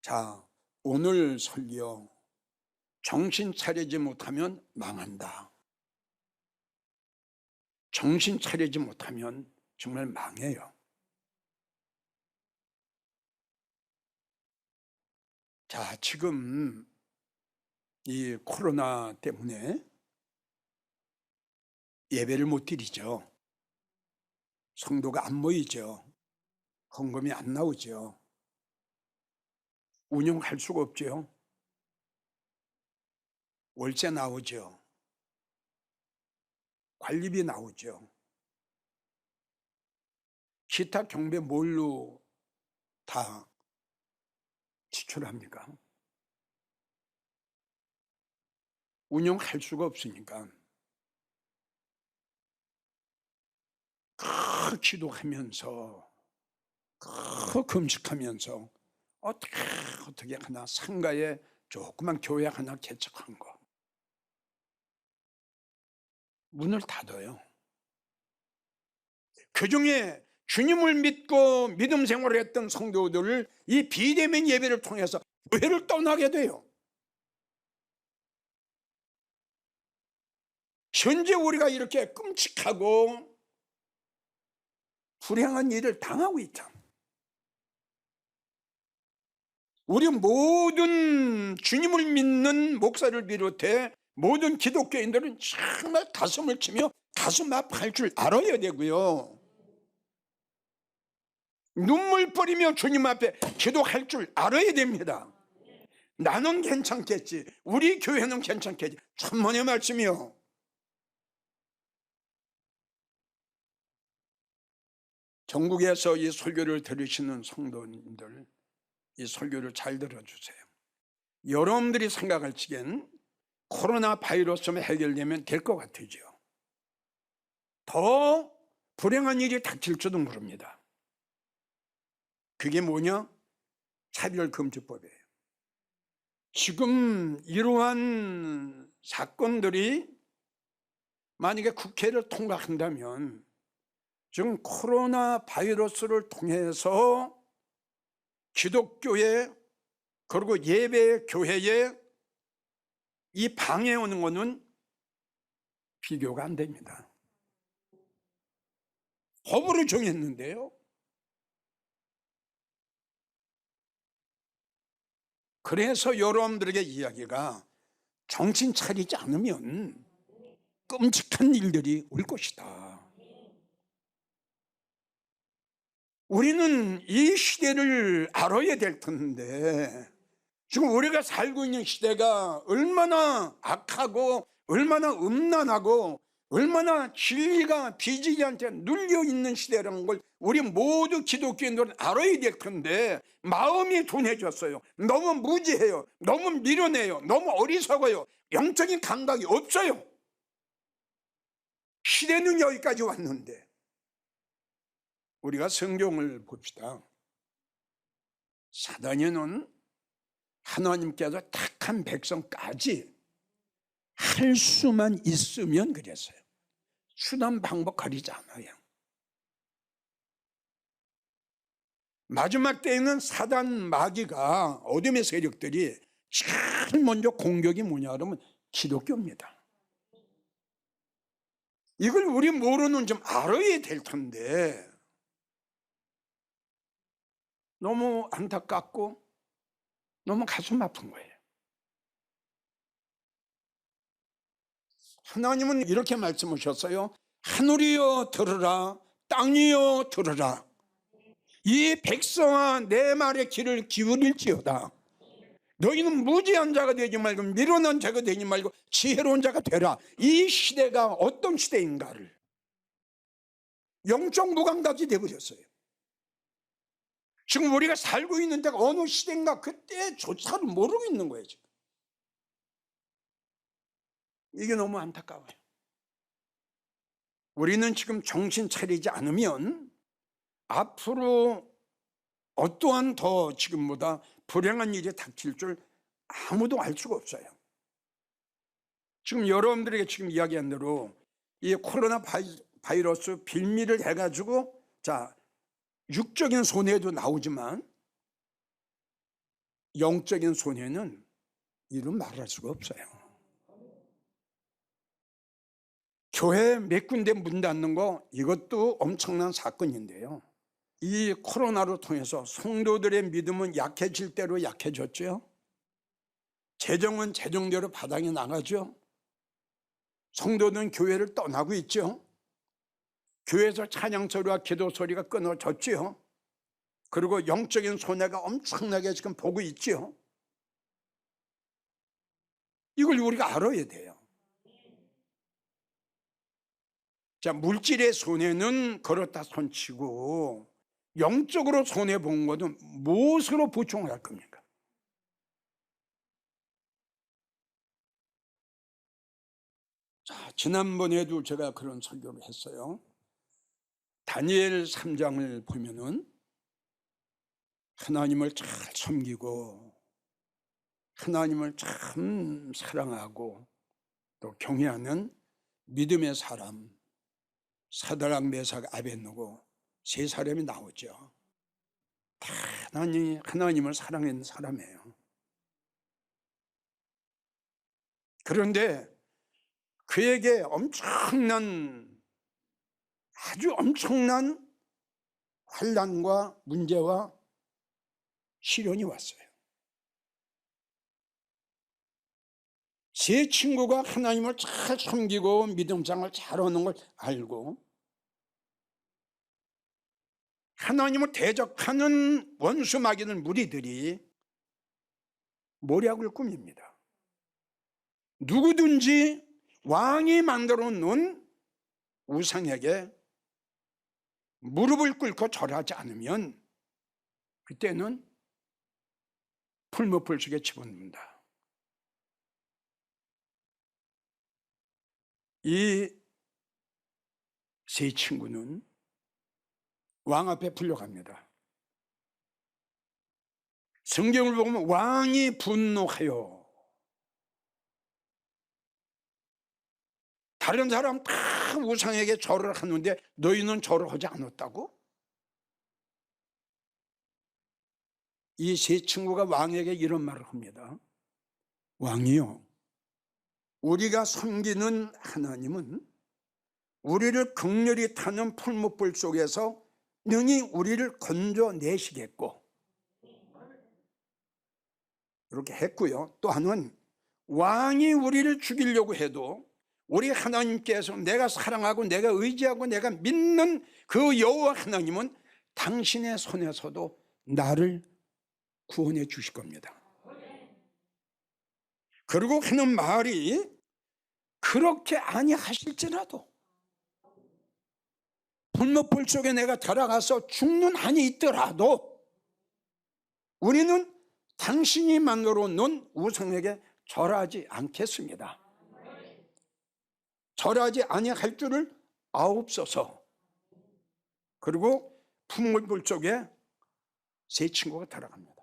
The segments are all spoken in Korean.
자, 오늘 설교 정신 차리지 못하면 망한다. 정신 차리지 못하면 정말 망해요. 자, 지금 이 코로나 때문에 예배를 못 드리죠. 성도가 안 모이죠. 헌금이 안 나오죠. 운영할 수가 없죠. 월세 나오죠. 관리비 나오죠. 기타 경비 뭘로 다 지출합니까? 운영할 수가 없으니까 기도하면서 금식하면서 어떻게 하나 상가에 조그만 교회 하나 개척한 거 문을 닫아요. 그중에 주님을 믿고 믿음 생활을 했던 성도들을 이 비대면 예배를 통해서 교회를 떠나게 돼요. 현재 우리가 이렇게 끔찍하고 불행한 일을 당하고 있잖아. 우리 모든 주님을 믿는 목사를 비롯해 모든 기독교인들은 정말 가슴을 치며 가슴 아파할 줄 알아야 되고요. 눈물 뿌리며 주님 앞에 기도할 줄 알아야 됩니다. 나는 괜찮겠지, 우리 교회는 괜찮겠지. 천만의 말씀이요. 전국에서 이 설교를 들으시는 성도님들, 이 설교를 잘 들어주세요. 여러분들이 생각할 적엔 코로나 바이러스만 해결되면 될 것 같으죠. 더 불행한 일이 닥칠지도 모릅니다. 그게 뭐냐? 차별금지법이에요. 지금 이러한 사건들이 만약에 국회를 통과한다면 지금 코로나 바이러스를 통해서 기독교에 그리고 예배 교회에 이 방해 오는 것은 비교가 안 됩니다. 법으로 정했는데요. 그래서 여러분들에게 이야기가 정신 차리지 않으면 끔찍한 일들이 올 것이다. 우리는 이 시대를 알아야 될 텐데 지금 우리가 살고 있는 시대가 얼마나 악하고 얼마나 음란하고 얼마나 진리가 비진리한테 눌려있는 시대라는 걸 우리 모두 기독교인들은 알아야 될 텐데 마음이 둔해졌어요. 너무 무지해요. 너무 미련해요. 너무 어리석어요. 영적인 감각이 없어요. 시대는 여기까지 왔는데 우리가 성경을 봅시다. 사단이는 하나님께서 택한 백성까지 할 수만 있으면 그랬어요. 수단 방법 가리지 않아요. 마지막 때에는 사단 마귀가 어둠의 세력들이 제일 먼저 공격이 뭐냐 그러면 기독교입니다. 이걸 우리 모르는 좀 알아야 될 텐데 너무 안타깝고 너무 가슴 아픈 거예요. 하나님은 이렇게 말씀하셨어요. 하늘이여 들으라, 땅이여 들으라. 이 백성아 내 말에 귀를 기울일지어다. 너희는 무지한 자가 되지 말고 미련한 자가 되지 말고 지혜로운 자가 되라. 이 시대가 어떤 시대인가를 영적 무감각이 되어버렸어요. 지금 우리가 살고 있는 데가 어느 시대인가 그때조차를 모르고 있는 거예요. 지금. 이게 너무 안타까워요. 우리는 지금 정신 차리지 않으면 앞으로 어떠한 더 지금보다 불행한 일이 닥칠 줄 아무도 알 수가 없어요. 지금 여러분들에게 지금 이야기한 대로 이 코로나 바이러스 빌미를 해가지고 자 육적인 손해도 나오지만 영적인 손해는 이루 말할 수가 없어요. 교회 몇 군데 문 닫는 거, 이것도 엄청난 사건인데요. 이 코로나로 통해서 성도들의 믿음은 약해질 대로 약해졌죠. 재정은 재정대로 바닥에 나가죠. 성도들은 교회를 떠나고 있죠. 교회에서 찬양 소리와 기도 소리가 끊어졌죠. 그리고 영적인 손해가 엄청나게 지금 보고 있죠. 이걸 우리가 알아야 돼요. 자, 물질의 손해는 그렇다 손치고 영적으로 손해 본 것은 무엇으로 보충을 할 겁니까? 자, 지난번에도 제가 그런 설교를 했어요. 다니엘 3장을 보면은 하나님을 잘 섬기고 하나님을 참 사랑하고 또 경외하는 믿음의 사람 사드락 메삭 아벳느고 세 사람이 나오죠. 다 하나님을 사랑하는 사람이에요. 그런데 그에게 아주 엄청난 환난과 문제와 시련이 왔어요. 세 친구가 하나님을 잘 섬기고 믿음생활을 잘하는 걸 알고 하나님을 대적하는 원수 마귀들 무리들이 모략을 꾸밉니다. 누구든지 왕이 만들어 놓은 우상에게 무릎을 꿇고 절하지 않으면 그때는 풀무불 속에 집어넣는다. 이 세 친구는 왕 앞에 불려갑니다. 성경을 보면 왕이 분노하여 다른 사람 다 우상에게 절을 하는데 너희는 절을 하지 않았다고? 이 세 친구가 왕에게 이런 말을 합니다. 왕이요, 우리가 섬기는 하나님은 우리를 극렬히 타는 풀무불 속에서 능히 우리를 건져내시겠고 이렇게 했고요. 또 하나는 왕이 우리를 죽이려고 해도 우리 하나님께서 내가 사랑하고 내가 의지하고 내가 믿는 그 여호와 하나님은 당신의 손에서도 나를 구원해 주실 겁니다. 그리고 하는 말이 그렇게 아니하실지라도 풀무불 속에 내가 들어가서 죽는 한이 있더라도 우리는 당신이 만들어 놓은 우상에게 절하지 않겠습니다. 절하지 아니할 줄을 아옵소서. 그리고 풀무불 속에 세 친구가 들어갑니다.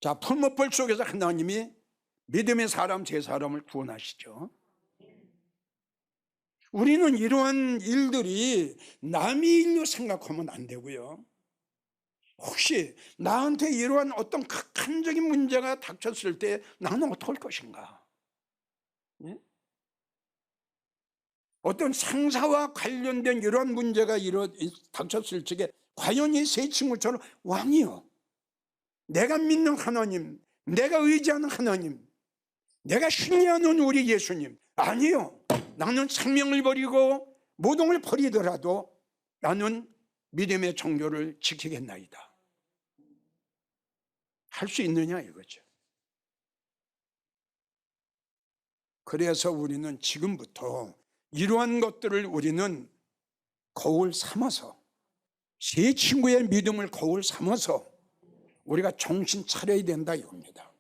자, 풀무불 속에서 하나님이 믿음의 사람 세 사람을 구원하시죠. 우리는 이러한 일들이 남의 일로 생각하면 안 되고요. 혹시 나한테 이러한 어떤 극한적인 문제가 닥쳤을 때 나는 어떻게 할 것인가? 예? 어떤 상사와 관련된 이러한 문제가 닥쳤을 적에 과연 이 세 친구처럼 왕이요, 내가 믿는 하나님, 내가 의지하는 하나님, 내가 신뢰하는 우리 예수님, 아니요, 나는 생명을 버리고 모동을 버리더라도 나는 믿음의 정교를 지키겠나이다. 할 수 있느냐 이거죠. 그래서 우리는 지금부터 이러한 것들을 우리는 거울 삼아서 세 친구의 믿음을 거울 삼아서 우리가 정신 차려야 된다 이겁니다.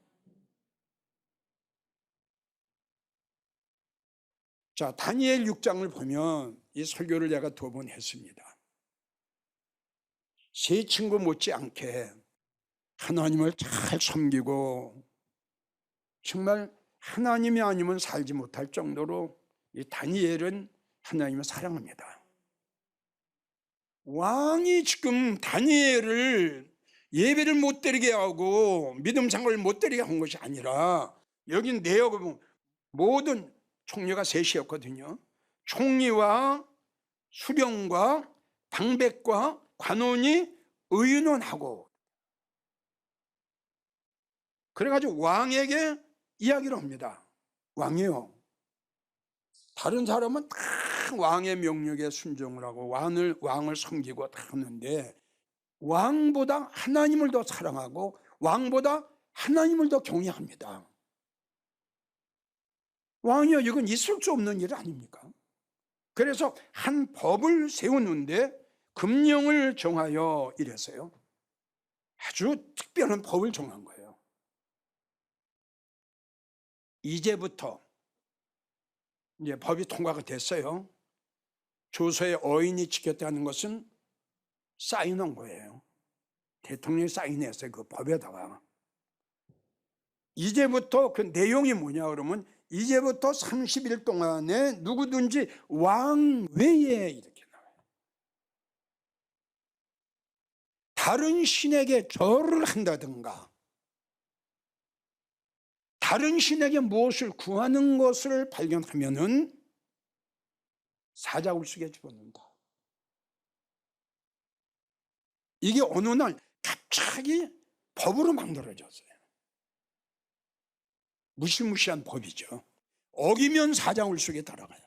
자, 다니엘 6장을 보면 이 설교를 제가 2번 했습니다. 세 친구 못지않게 하나님을 잘 섬기고 정말 하나님이 아니면 살지 못할 정도로 이 다니엘은 하나님을 사랑합니다. 왕이 지금 다니엘을 예배를 못 드리게 하고 믿음 생활을 못 드리게 한 것이 아니라, 여기 내역을 보면 모든 총리가 셋이었거든요. 총리와 수령과 방백과 관원이 의논하고, 그래가지고 왕에게 이야기를 합니다. 왕이요, 다른 사람은 다 왕의 명령에 순종을 하고 왕을 섬기고 다 하는데, 왕보다 하나님을 더 사랑하고 왕보다 하나님을 더 경외합니다. 왕이요, 이건 있을 수 없는 일 아닙니까? 그래서 한 법을 세우는데 금령을 정하여 이래서요, 아주 특별한 법을 정한 거예요. 이제부터 이제 법이 통과가 됐어요. 조서의 어인이 지켰다는 것은 사인한 거예요. 대통령이 사인했어요, 그 법에다가. 이제부터 그 내용이 뭐냐 그러면, 이제부터 30일 동안에 누구든지 왕 외에, 이렇게 나와요, 다른 신에게 절을 한다든가 다른 신에게 무엇을 구하는 것을 발견하면은 사자굴속에 집어넣는다. 이게 어느 날 갑자기 법으로 만들어졌어요. 무시무시한 법이죠. 어기면 사자굴속에 들어가요.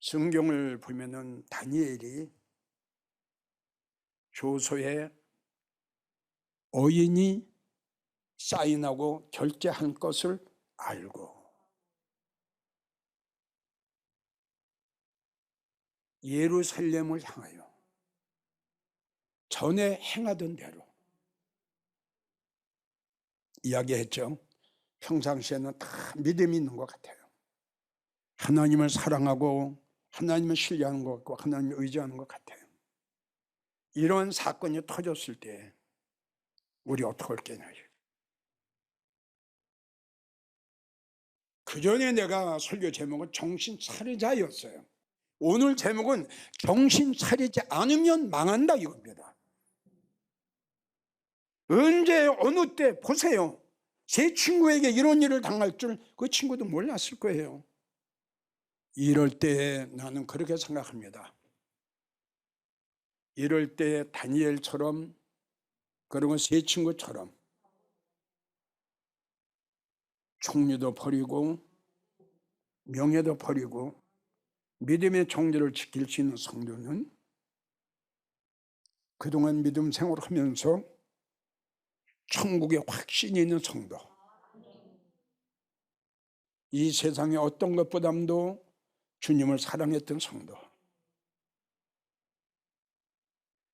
성경을 보면은 다니엘이 조서에 어인이 사인하고 결제한 것을 알고 예루살렘을 향하여 전에 행하던 대로 이야기했죠. 평상시에는 다 믿음이 있는 것 같아요. 하나님을 사랑하고 하나님을 신뢰하는 것 같고 하나님을 의지하는 것 같아요. 이런 사건이 터졌을 때 우리 어떻게 할겠냐. 그 전에 내가 설교 제목은 정신 차리자였어요. 오늘 제목은 정신 차리지 않으면 망한다 이겁니다. 언제 어느 때 보세요. 제 친구에게 이런 일을 당할 줄 그 친구도 몰랐을 거예요. 이럴 때 나는 그렇게 생각합니다. 이럴 때 다니엘처럼, 그리고 세 친구처럼 총리도 버리고 명예도 버리고 믿음의 정죄를 지킬 수 있는 성도는 그동안 믿음 생활을 하면서 천국에 확신이 있는 성도, 이 세상의 어떤 것보다도 주님을 사랑했던 성도,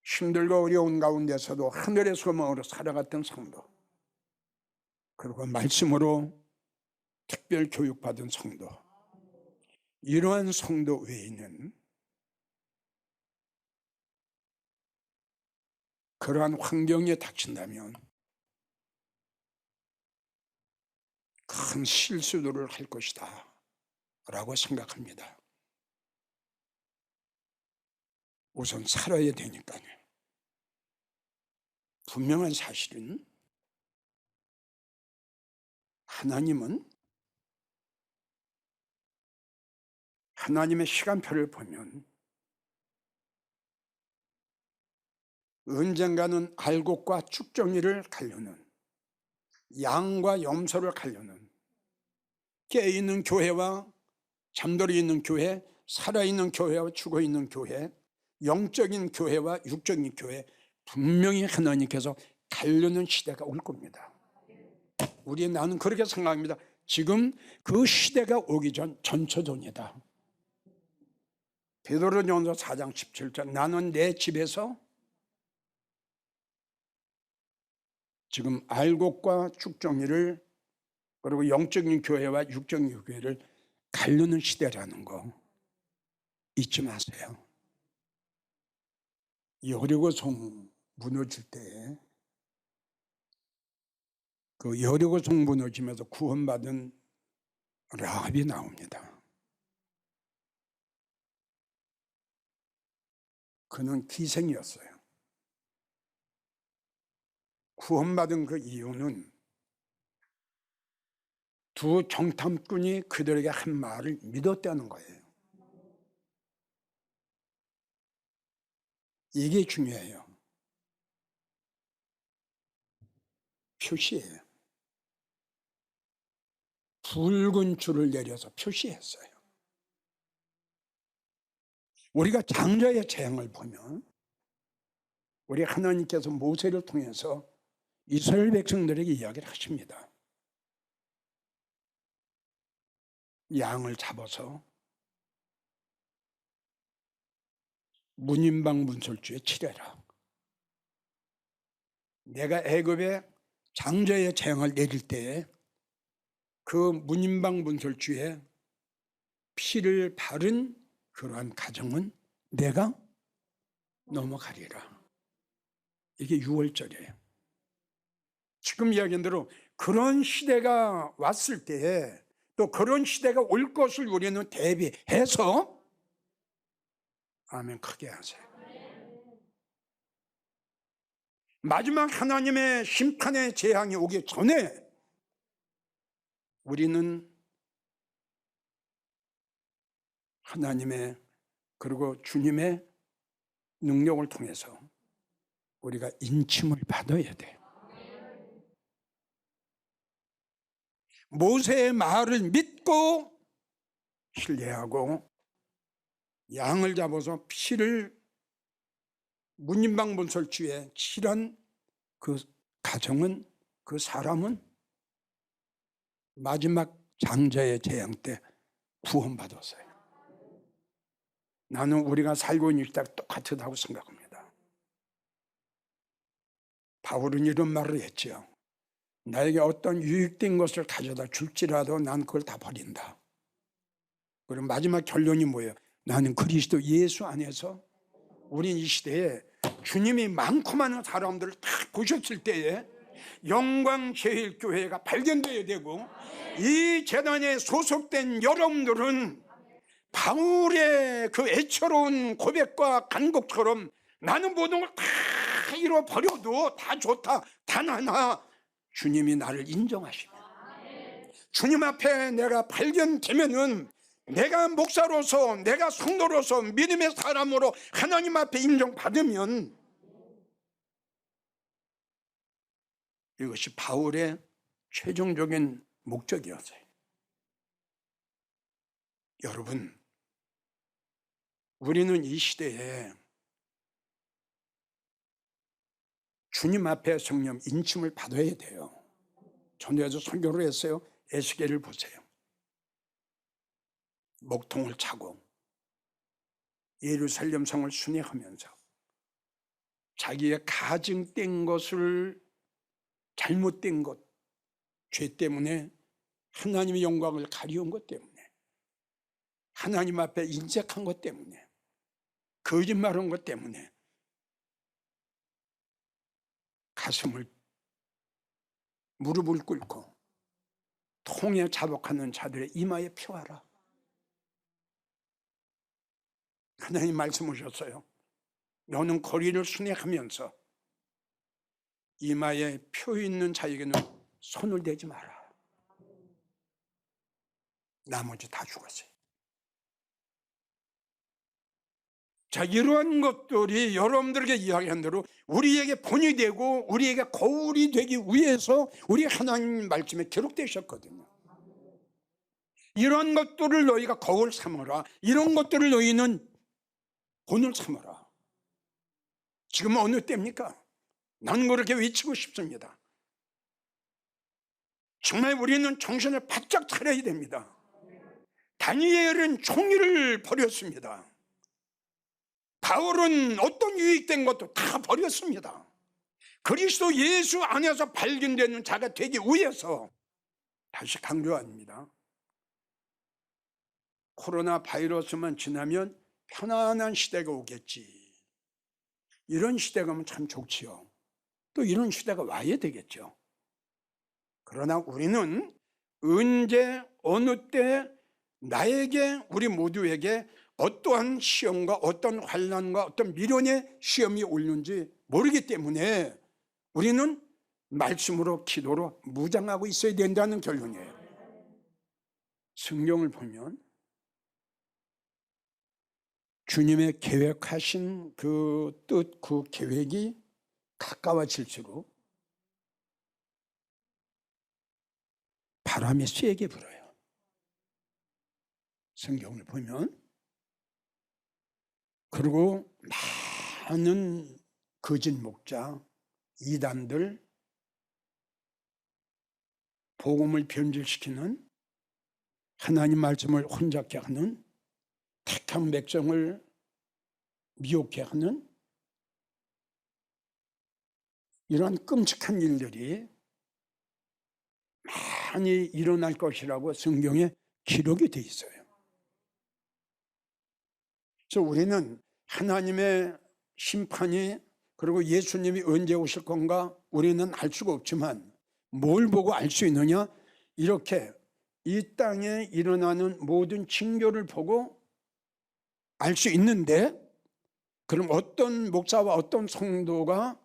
힘들고 어려운 가운데서도 하늘의 소망으로 살아갔던 성도, 그리고 말씀으로 특별 교육받은 성도, 이러한 성도 외에는 그러한 환경에 닥친다면 큰 실수들을 할 것이다 라고 생각합니다. 우선 살아야 되니까요. 분명한 사실은 하나님은 하나님의 시간표를 보면 언젠가는 알곡과 쭉정이를 가르는, 양과 염소를 가르는, 깨어있는 교회와 잠들어 있는 교회, 살아있는 교회와 죽어있는 교회, 영적인 교회와 육적인 교회, 분명히 하나님께서 가르는 시대가 올 겁니다. 나는 그렇게 생각합니다. 지금 그 시대가 오기 전 전초전이다. 베드로전서 4장 17절, 나는 내 집에서 지금 알곡과 쭉정이를, 그리고 영적인 교회와 육적인 교회를 가르는 시대라는 거 잊지 마세요. 여리고성 무너질 때, 그 여리고성 무너지면서 구원받은 라합이 나옵니다. 그는 기생이었어요. 구원받은 그 이유는 두 정탐꾼이 그들에게 한 말을 믿었다는 거예요. 이게 중요해요. 표시예요. 붉은 줄을 내려서 표시했어요. 우리가 장자의 재앙을 보면 우리 하나님께서 모세를 통해서 이스라엘 백성들에게 이야기를 하십니다. 양을 잡아서 문인방 문설주에 치래라. 내가 애굽에 장자의 재앙을 내릴 때에 그 문인방 문설주에 피를 바른 그러한 가정은 내가 넘어가리라. 이게 6월절이에요. 지금 이야기한 대로 그런 시대가 왔을 때에 또 그런 시대가 올 것을 우리는 대비해서 아멘 크게 하세요. 마지막 하나님의 심판의 재앙이 오기 전에 우리는 하나님의 그리고 주님의 능력을 통해서 우리가 인침을 받아야 돼요. 모세의 말을 믿고 신뢰하고 양을 잡아서 피를 문인방 문설주에 칠한 그 가정은, 그 사람은 마지막 장자의 재앙 때 구원받았어요. 나는 우리가 살고 있는 시대가 똑같다고 생각합니다. 바울은 이런 말을 했죠. 나에게 어떤 유익된 것을 가져다 줄지라도 난 그걸 다 버린다. 그럼 마지막 결론이 뭐예요? 나는 그리스도 예수 안에서 우린 이 시대에 주님이 많고 많은 사람들을 다 보셨을 때에 영광제일교회가 발견되어야 되고, 이 재단에 소속된 여러분들은 바울의 그 애처로운 고백과 간곡처럼 나는 모든 걸 다 잃어버려도 다 좋다. 단 하나, 주님이 나를 인정하십니다. 주님 앞에 내가 발견되면은 내가 목사로서, 내가 성도로서, 믿음의 사람으로 하나님 앞에 인정받으면 이것이 바울의 최종적인 목적이었어요. 여러분, 우리는 이 시대에 주님 앞에 성령 인침을 받아야 돼요. 전에도 설교를 했어요. 에스겔을 보세요. 목통을 차고 예루살렘 성을 순회하면서 자기의 가증된 것을, 잘못된 것, 죄 때문에 하나님의 영광을 가리운 것 때문에, 하나님 앞에 인색한 것 때문에, 거짓말한 것 때문에 가슴을, 무릎을 꿇고 통에 자복하는 자들의 이마에 표하라. 하나님 말씀하셨어요. 너는 거리를 순회하면서 이마에 표 있는 자에게는 손을 대지 마라. 나머지 다 죽었어요. 자, 이러한 것들이 여러분들에게 이야기한 대로 우리에게 본이 되고 우리에게 거울이 되기 위해서 우리 하나님 말씀에 기록되셨거든요. 이런 것들을 너희가 거울 삼으라. 이런 것들을 너희는 본을 삼으라. 지금 어느 때입니까? 나는 그렇게 외치고 싶습니다. 정말 우리는 정신을 바짝 차려야 됩니다. 다니엘은 총리를 버렸습니다. 바울은 어떤 유익된 것도 다 버렸습니다. 그리스도 예수 안에서 발견되는 자가 되기 위해서, 다시 강조합니다. 코로나 바이러스만 지나면 편안한 시대가 오겠지. 이런 시대가 오면 참 좋지요. 또 이런 시대가 와야 되겠죠. 그러나 우리는 언제 어느 때 나에게, 우리 모두에게 어떠한 시험과 어떤 환난과 어떤 미련의 시험이 오는지 모르기 때문에 우리는 말씀으로 기도로 무장하고 있어야 된다는 결론이에요. 성경을 보면 주님의 계획하신 그 뜻, 그 계획이 가까워질수록 바람이 세게 불어요. 성경을 보면. 그리고 많은 거짓 목자, 이단들, 복음을 변질시키는, 하나님 말씀을 혼잡게 하는, 택한 백성을 미혹게 하는 이런 끔찍한 일들이 많이 일어날 것이라고 성경에 기록이 돼 있어요. 그래서 우리는 하나님의 심판이, 그리고 예수님이 언제 오실 건가 우리는 알 수가 없지만 뭘 보고 알 수 있느냐? 이렇게 이 땅에 일어나는 모든 징조를 보고 알 수 있는데, 그럼 어떤 목사와 어떤 성도가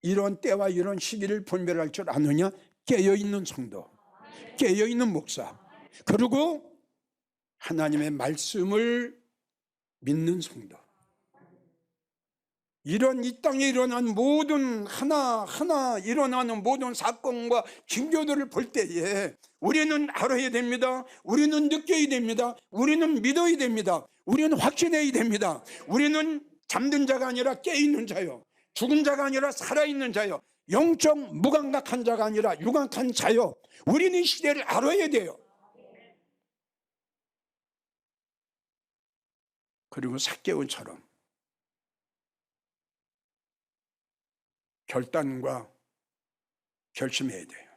이런 때와 이런 시기를 분별할 줄 아느냐? 깨어있는 성도, 깨어있는 목사, 그리고 하나님의 말씀을 믿는 성도. 이런 이 땅에 일어난 모든 하나하나 일어나는 모든 사건과 징조들을 볼 때에 우리는 알아야 됩니다. 우리는 느껴야 됩니다. 우리는 믿어야 됩니다. 우리는 확신해야 됩니다. 우리는 잠든 자가 아니라 깨있는 자요, 죽은 자가 아니라 살아있는 자요, 영적 무감각한 자가 아니라 유감한 자요. 우리는 이 시대를 알아야 돼요. 그리고 삭개오처럼 결단과 결심해야 돼요.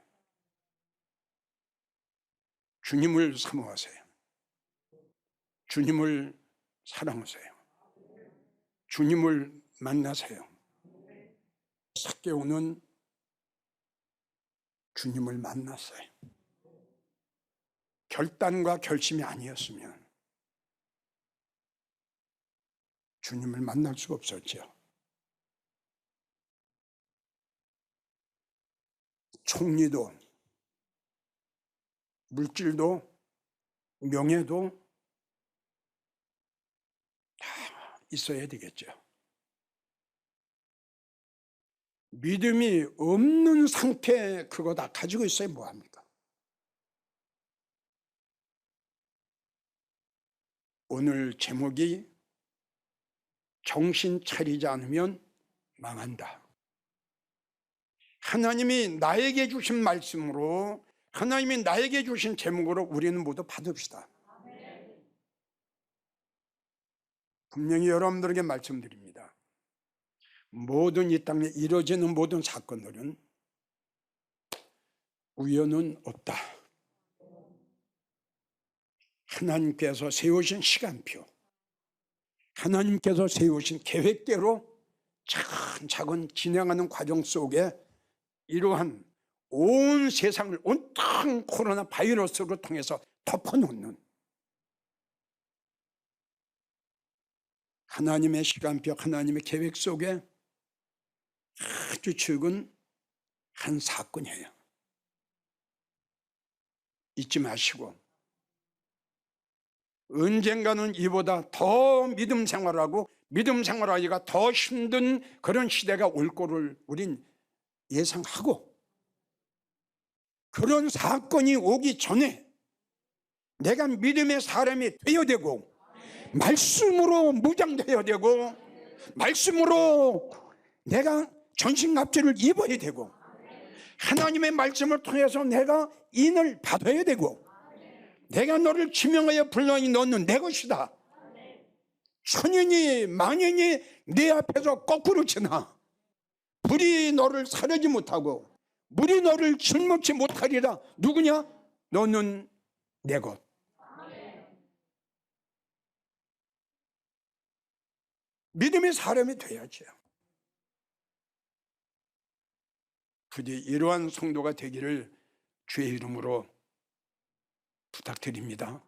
주님을 사모하세요. 주님을 사랑하세요. 주님을 만나세요. 삭개오는 주님을 만났어요. 결단과 결심이 아니었으면 주님을 만날 수가 없었죠. 총리도, 물질도, 명예도 다 있어야 되겠죠. 믿음이 없는 상태에 그거 다 가지고 있어야 뭐합니까? 오늘 제목이 정신 차리지 않으면 망한다. 하나님이 나에게 주신 말씀으로, 하나님이 나에게 주신 제목으로 우리는 모두 받읍시다. 분명히 여러분들에게 말씀드립니다. 모든 이 땅에 이루어지는 모든 사건들은 우연은 없다. 하나님께서 세우신 시간표, 하나님께서 세우신 계획대로 차근차근 진행하는 과정 속에 이러한 온 세상을 온통 코로나 바이러스로 통해서 덮어놓는 하나님의 시간표, 하나님의 계획 속에 아주 적은 한 사건이에요. 잊지 마시고 언젠가는 이보다 더 믿음 생활하고 믿음 생활하기가 더 힘든 그런 시대가 올 거를 우린 예상하고, 그런 사건이 오기 전에 내가 믿음의 사람이 되어야 되고, 말씀으로 무장되어야 되고, 말씀으로 내가 전신갑주를 입어야 되고, 하나님의 말씀을 통해서 내가 인을 받아야 되고, 내가 너를 지명하여 불러니 너는 내 것이다. 천인이 만인이 내 앞에서 거꾸로 지나 불이 너를 사르지 못하고 물이 너를 짊어지 못하리라. 누구냐? 너는 내 것. 믿음의 사람이 돼야죠. 부디 이러한 성도가 되기를 주의 이름으로 부탁드립니다.